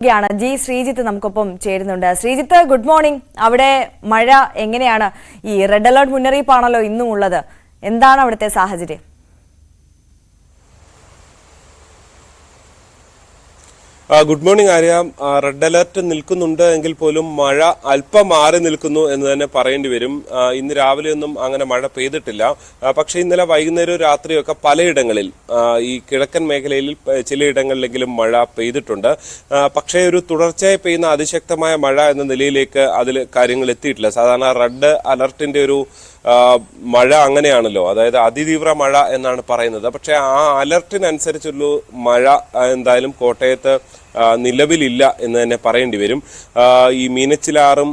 G Sreejith നമുക്കൊപ്പം ചേരുന്നുണ്ട്. Sreejith, good morning. അവിടെ മഴ എങ്ങനെയാണ്? ഈ റെഡ് അലേർട്ട് മുന്നറിയിപ്പാണല്ലോ ഇന്നും ഉള്ളത്. എന്താണ് അവിടുത്തെ സാഹചര്യം? Good morning Arya. Red alert നിൽക്കുന്നുണ്ട് എങ്കിൽ പോലും മഴ അല്പം മാറി നിൽക്കുന്നു എന്ന് തന്നെ പറയേണ്ടി വരും. ഇന്ന് രാവിലെയൊന്നും അങ്ങനെ മഴ പെയ്തിട്ടില്ല. പക്ഷേ ഇന്നലെ വൈകുന്നേരവും രാത്രിയൊക്കെ പലയിടങ്ങളിൽ ഈ കിഴക്കൻ മേഖലയിൽ ചിലയിടങ്ങളിലെങ്കിലും മഴ പെയ്തിട്ടുണ്ട്. പക്ഷേ ഒരു തുടർച്ചയായി പെയ്യുന്ന അതിശക്തമായ മഴ എന്ന നിലയിലേക്ക് അതിൽ കാര്യങ്ങൾ എത്തിയിട്ടില്ല. സാധാരണ റെഡ് അലർട്ടിന്റെ ഒരു മഴ അങ്ങനെയാണല്ലോ, അതായത് അതിതീവ്ര മഴ എന്നാണ് പറയുന്നത്. പക്ഷെ ആ അലർട്ടിനനുസരിച്ചുള്ള മഴ എന്തായാലും കോട്ടയത്ത് നിലവിലില്ല എന്ന് തന്നെ പറയേണ്ടി വരും. ഈ മീനച്ചിലാറും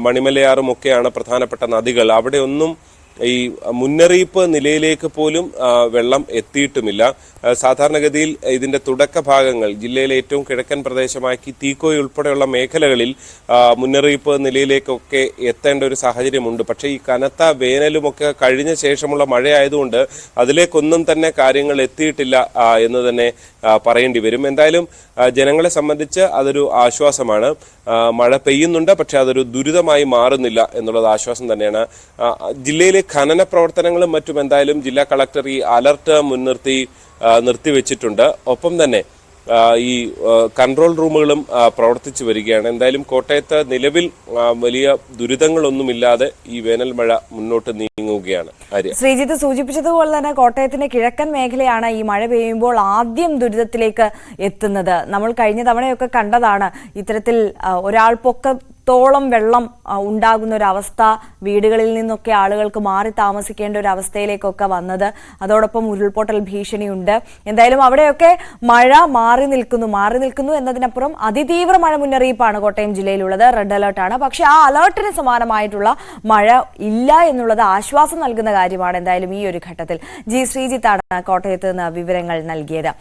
മണിമലയാറും ഒക്കെയാണ് പ്രധാനപ്പെട്ട നദികൾ. അവിടെ ഒന്നും ഈ മുന്നറിയിപ്പ് നിലയിലേക്ക് പോലും വെള്ളം എത്തിയിട്ടുമില്ല. സാധാരണഗതിയിൽ ഇതിന്റെ തുടക്ക ഭാഗങ്ങൾ ജില്ലയിലെ ഏറ്റവും കിഴക്കൻ പ്രദേശമായ തീക്കോയി ഉൾപ്പെടെയുള്ള മേഖലകളിൽ മുന്നറിയിപ്പ് നിലയിലേക്കൊക്കെ എത്തേണ്ട ഒരു സാഹചര്യമുണ്ട്. പക്ഷേ ഈ കനത്ത വേനലുമൊക്കെ കഴിഞ്ഞ ശേഷമുള്ള മഴയായതുകൊണ്ട് അതിലേക്കൊന്നും തന്നെ കാര്യങ്ങൾ എത്തിയിട്ടില്ല എന്ന് തന്നെ പറയേണ്ടി വരും. എന്തായാലും ജനങ്ങളെ സംബന്ധിച്ച് അതൊരു ആശ്വാസമാണ്. മഴ പെയ്യുന്നുണ്ട്, പക്ഷെ അതൊരു ദുരിതമായി മാറുന്നില്ല എന്നുള്ളത് ആശ്വാസം തന്നെയാണ്. ജില്ലയിലെ ഖനന പ്രവർത്തനങ്ങളും മറ്റും എന്തായാലും ജില്ലാ കളക്ടർ ഈ അലർട്ട് മുൻനിർത്തി നിർത്തിവെച്ചിട്ടുണ്ട്. ഒപ്പം തന്നെ ഈ കൺട്രോൾ റൂമുകളും പ്രവർത്തിച്ചു വരികയാണ്. എന്തായാലും കോട്ടയത്ത് നിലവിൽ വലിയ ദുരിതങ്ങളൊന്നുമില്ലാതെ ഈ വേനൽ മഴ മുന്നോട്ട് നീങ്ങുകയാണ്. ശ്രീജിത്ത് സൂചിപ്പിച്ചതുപോലെ തന്നെ കോട്ടയത്തിന്റെ കിഴക്കൻ മേഖലയാണ് ഈ മഴ പെയ്യുമ്പോൾ ആദ്യം ദുരിതത്തിലേക്ക് എത്തുന്നത്. നമ്മൾ കഴിഞ്ഞ തവണയൊക്കെ കണ്ടതാണ് ഇത്തരത്തിൽ ഒരാൾ പൊക്കത്തോളം വെള്ളം ഉണ്ടാകുന്ന ഒരു അവസ്ഥ, വീടുകളിൽ നിന്നൊക്കെ ആളുകൾക്ക് മാറി താമസിക്കേണ്ട ഒരു അവസ്ഥയിലേക്കൊക്കെ വന്നത്. അതോടൊപ്പം ഉരുൾപൊട്ടൽ ഭീഷണിയുണ്ട്. എന്തായാലും അവിടെയൊക്കെ മഴ മാറി നിൽക്കുന്നു എന്നതിനപ്പുറം അതിതീവ്ര മഴ മുന്നറിയിപ്പാണ് കോട്ടയം ജില്ലയിലുള്ളത്. റെഡ് അലേർട്ടാണ്. പക്ഷെ ആ അലേർട്ടിന് സമാനമായിട്ടുള്ള മഴ ഇല്ല എന്നുള്ളത് ആശ്വാസം നൽകുന്ന കാര്യമാണ് എന്തായാലും ഈ ഒരു ഘട്ടത്തിൽ. ജി ശ്രീജിത്താണ് കോട്ടയത്ത് നിന്ന് വിവരങ്ങൾ നൽകിയത്.